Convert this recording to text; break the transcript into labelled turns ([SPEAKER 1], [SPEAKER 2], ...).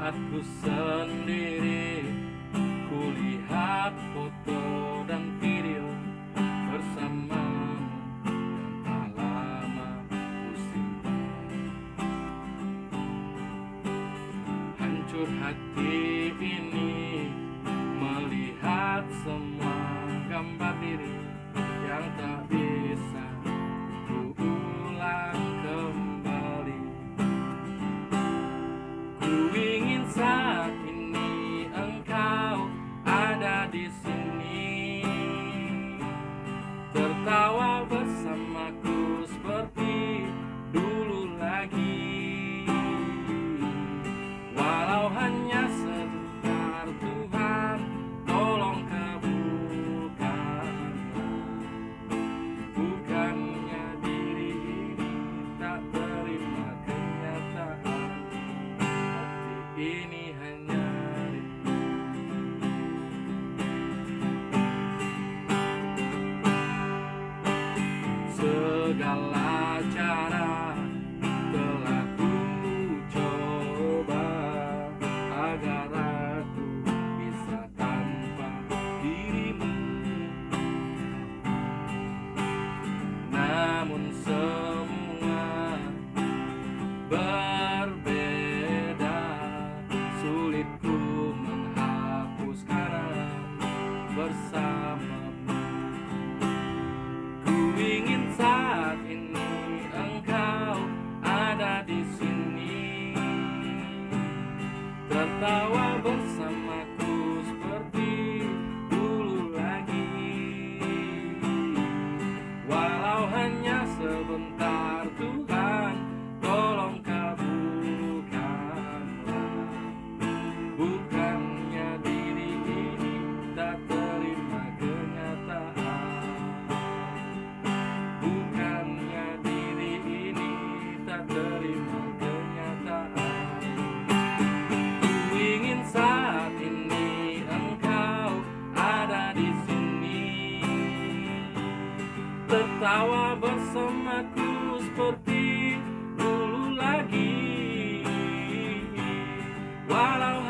[SPEAKER 1] Saat ku sendiri, kulihat foto dan video bersamamu yang tak lama ku simpan. Hancur hati ini melihat semua gambar diri yang tak bisa ku ulang kembali. Ku ingin saat ini engkau ada di sini, tertawa bersamaku seperti dulu lagi. Walau hanya sebentar, Tuhan, tolong kabulkanlah. Bukannya diri ini tak terima kenyataan, hati ini hanya rindu. Segala cara telah ku coba agar aku bisa tanpa dirimu, namun semua berbeda. Sulit ku menghapus kenangan bersamamu. Ku ingin saat ini engkau ada di sini, tertawa bersamaku seperti dulu lagi. Walau hanya sebentar, Tuhan, tolong kabulkanlah. Bukannya diri ini tak terima kenyataan, bukannya diri ini tak terima kenyataan. Ku ingin saat ini engkau ada di sini, tertawa bersamaku seperti dulu lagi. Walau